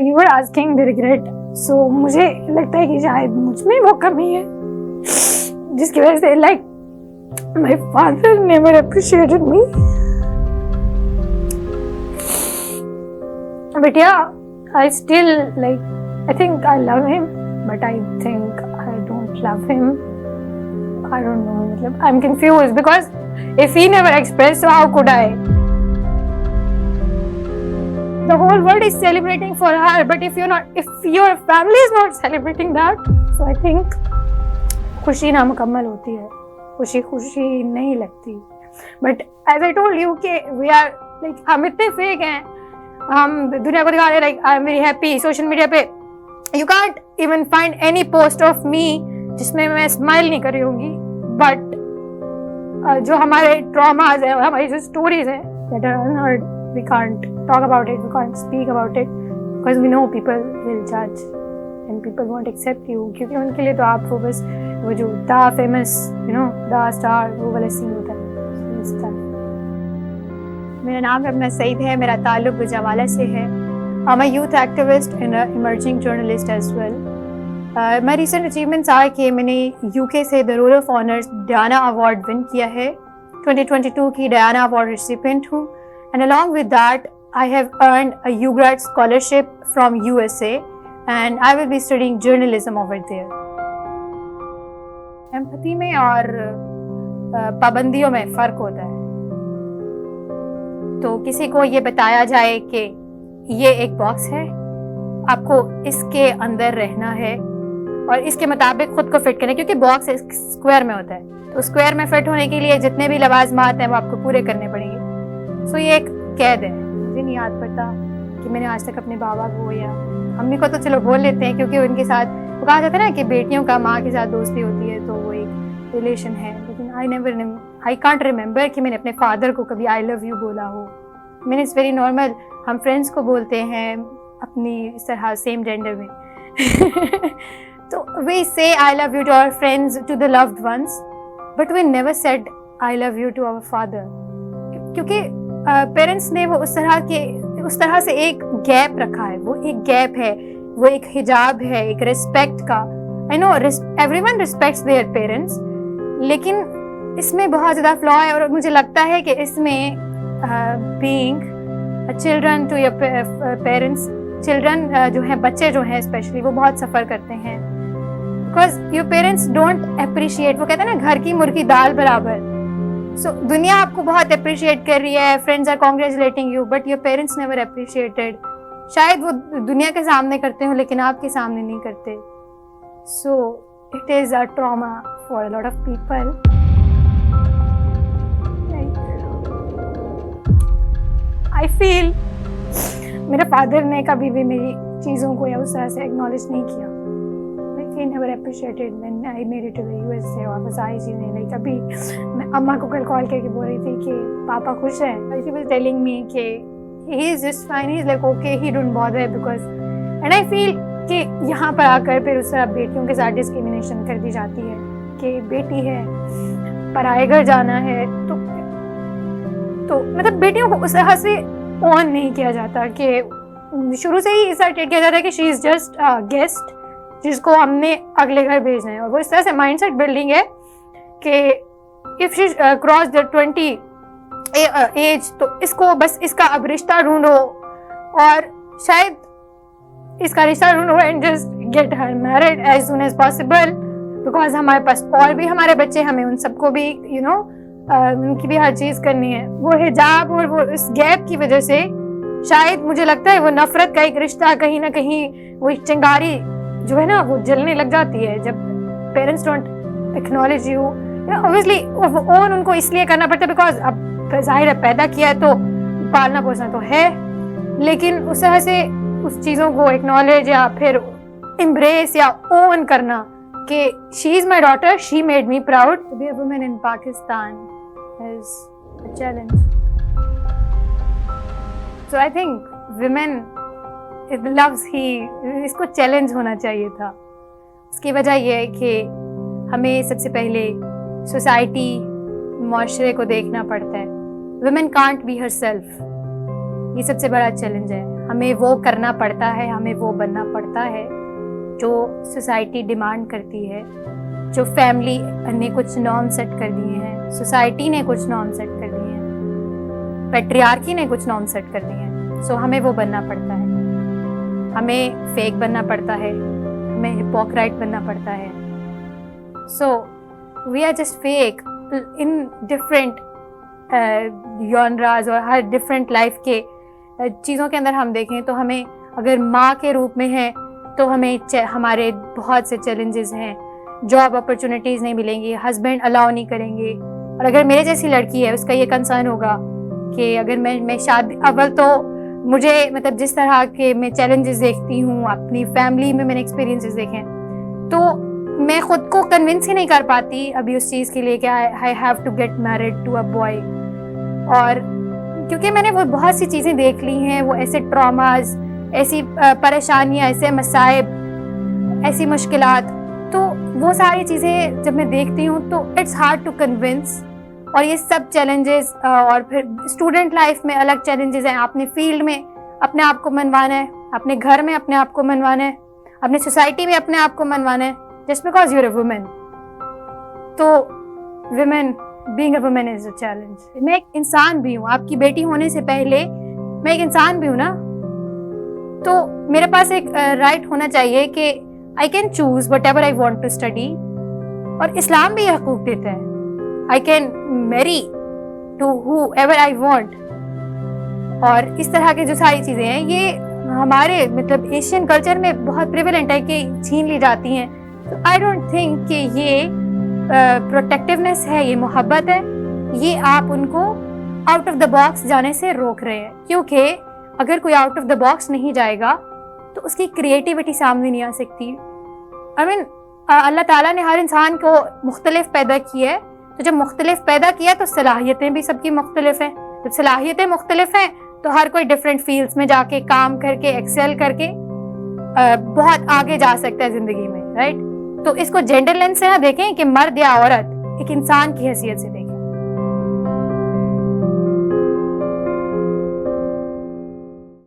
You were asking the regret, so मुझे लगता है कि शायद मुझ में वो कमी है जिसकी वजह से like my father never appreciated me, but yeah I still like I think I love him, but I think I don't love him, I don't know, मतलब I am confused because if he never expressed, so how could I? The whole world is celebrating for her, but if your family is not celebrating that, so I think खुशी नामुकम्मल होती है, खुशी नहीं लगती. But as I told you कि we are like हम इतने fake हैं, हम दुनिया को दिखा रहे like I am very happy. Social media पे you can't even find any post of me जिसमें मैं smile नहीं कर रही होंगी, but जो हमारे ट्रॉमाज हैं, हमारी जो स्टोरीज हैं that are unheard, we can't talk about it, we can't speak about it because we know people will judge and people won't accept you, क्योंकि उनके लिए तो आप वो बस वो जो द फेमस द स्टार वो वाला सीन होता है. मेरा नाम रमना सईद है, मेरा ताल्लुक गुजरावाला से है. I am a youth activist and emerging journalist as well. My recent achievements are कि मैंने UK से the role of honours Diana award win किया है. 2022 की डायना अवार्ड रिसिपिएंट हूँ, and along with that I have earned a UGRAD scholarship from USA and I will be studying journalism over there. Empathy में और पाबंदियों में फ़र्क होता है. तो किसी को ये बताया जाए कि ये एक बॉक्स है, आपको इसके अंदर रहना है और इसके मुताबिक खुद को फिट करना, क्योंकि बॉक्स स्क्वायर में होता है, तो स्क्वायर में फिट होने के लिए जितने भी लवाजमात हैं वो आपको पूरे करने पड़ेंगे. सो ये एक कैद है. मुझे नहीं याद पड़ता कि मैंने आज तक अपने बाबा को या अम्मी को तो चलो बोल लेते हैं, क्योंकि उनके साथ वो कहा जाता है ना कि बेटियों का माँ के साथ दोस्ती होती है, तो वो एक रिलेशन है. लेकिन आई कांट रिमेंबर कि मैंने अपने फादर को कभी आई लव यू बोला हो. मैंने इट्स वेरी नॉर्मल, हम फ्रेंड्स को बोलते हैं अपनी इस तरह सेम जेंडर में. तो we say I love you to our friends, to the loved ones, but we never said I love you to our father, क्योंकि पेरेंट्स ने वो उस तरह से एक गैप रखा है. वो एक गैप है, वो एक हिजाब है, एक रिस्पेक्ट का. I know everyone respects their parents, लेकिन इसमें बहुत ज़्यादा फ्लॉ है. और मुझे लगता है कि इसमें being children to your parents, children जो हैं, बच्चे जो हैं स्पेशली, वो बहुत सफ़र करते हैं because your parents don't appreciate. वो कहते हैं ना घर की मुर्गी दाल बराबर. सो दुनिया आपको बहुत अप्रिशिएट कर रही है, friends are congratulating you, but your parents never appreciated. शायद वो दुनिया के सामने करते हो लेकिन आपके सामने नहीं करते. So it is a trauma for a lot of people. I feel मेरे फादर ने कभी भी मेरी चीज़ों को या उस तरह से एक्नॉलेज नहीं किया. He never appreciated when I made it to the USA और बस आई चीज़ें. लाइक अभी मैं अम्मा को कल कॉल करके बोल रही थी कि पापा खुश हैं. She was telling me कि he is just fine, he is like okay, he don't bother because, and I feel कि यहाँ पर आकर फिर उस तरह बेटियों के साथ डिस्क्रिमिनेशन कर दी जाती है कि बेटी है, पराए घर जाना है, तो मतलब बेटियों को उस तरह से ऑन नहीं किया जाता कि शुरू से ही ऐसा ट्रीट किया जाता है कि शी इज़ जस्ट गेस्ट जिसको हमने अगले घर भेजना है. और वो इस तरह से माइंडसेट बिल्डिंग है कि if she cross the 20 age तो इसको बस इसका अब रिश्ता ढूंढो और शायद इसका रिश्ता ढूंढो and just get her married as soon as possible, because हमारे पास और भी हमारे बच्चे, हमें उन सबको भी उनकी भी हर चीज़ करनी है. वो हिजाब और वो इस गैप की वजह से शायद मुझे लगता है वो नफरत का एक रिश्ता कहीं ना कहीं, वो एक चिंगारी जो है ना वो जलने लग जाती है जब parents don't acknowledge you. Obviously own उनको इसलिए करना पड़ता है बिकॉज अब जाहिर है पैदा किया है तो पालना पोसना तो है, लेकिन उस तरह से उस चीज़ों को एक्नॉलेज या फिर एम्ब्रेस या ओन करना कि she is my daughter, she made me proud. To be a woman in Pakistan is a challenge. So I think women loves ही, इसको चैलेंज होना चाहिए था. उसकी वजह यह है कि हमें सबसे पहले सोसाइटी, माशरे को देखना पड़ता है. Women can't be her self. ये सबसे बड़ा चैलेंज है। हमें वो करना पड़ता है, हमें वो बनना पड़ता है जो सोसाइटी डिमांड करती है, जो फैमिली ने कुछ नॉर्म सेट कर दिए हैं, सोसाइटी ने कुछ नॉर्म सेट कर दिए हैं, पैट्रियार्की ने कुछ नॉर्म सेट कर दिए हैं। सो हमें वो बनना पड़ता है, हमें फेक बनना पड़ता है, हमें हिपोक्राइट बनना पड़ता है। So we are just fake in different genres, और हर डिफरेंट लाइफ के चीज़ों के अंदर हम देखें तो हमें अगर माँ के रूप में है तो हमें हमारे बहुत से चैलेंजेस हैं, जॉब अपॉर्चुनिटीज़ नहीं मिलेंगी, हस्बैंड अलाउ नहीं करेंगे। और अगर मेरे जैसी लड़की है उसका ये कंसर्न होगा कि अगर मैं शादी, अव्वल तो मुझे मतलब जिस तरह के मैं चैलेंजेस देखती हूँ अपनी फैमिली में, मैंने एक्सपीरियंसेस देखे हैं, तो मैं खुद को कन्विंस ही नहीं कर पाती अभी उस चीज़ के लिए कि I have to get married to a boy. और क्योंकि मैंने वो बहुत सी चीज़ें देख ली हैं, वो ऐसे ट्रॉमाज, ऐसी परेशानियाँ, ऐसे मसाइब, ऐसी मुश्किलात, तो वो सारी चीज़ें जब मैं देखती हूँ तो इट्स हार्ड टू कन्विंस। और ये सब चैलेंजेस, और फिर स्टूडेंट लाइफ में अलग चैलेंजेस हैं, अपने फील्ड में अपने आप को मनवाना है, अपने घर में अपने आप को मनवाना है, अपने सोसाइटी में अपने आप को मनवाना है, just because you're a women. तो women, being a women is a challenge. मैं एक इंसान भी हूँ, आपकी बेटी होने से पहले मैं एक इंसान भी हूँ ना, तो मेरे पास एक राइट होना चाहिए कि I can choose whatever I want to study. और इस्लाम भी हकूक देता है, I can marry to whoever I want. और इस तरह की जो सारी चीज़ें हैं ये हमारे मतलब एशियन कल्चर में बहुत प्रिवेलेंट है कि छीन ली जाती हैं। तो आई डोंट थिंक कि ये प्रोटेक्टिवनेस है, ये मोहब्बत है, ये आप उनको आउट ऑफ द बॉक्स जाने से रोक रहे हैं। क्योंकि अगर कोई आउट ऑफ द बॉक्स नहीं जाएगा तो उसकी क्रिएटिविटी सामने नहीं आ सकती। आई मीन अल्लाह ताला ने हर इंसान को मुख्तलिफ पैदा किया है, तो जब मुख्तलिफ पैदा किया तो सलाहियतें भी सबकी मुख्तलिफ हैं। जब सलाहियतें मुख्तलिफ हैं तो हर कोई डिफरेंट फील्ड्स में जाके काम करके एक्सेल करके बहुत आगे जा सकता है ज़िंदगी में, राइट। तो इसको जेंडर लेंस से ना देखें कि मर्द या औरत, एक इंसान की हैसियत से देखें।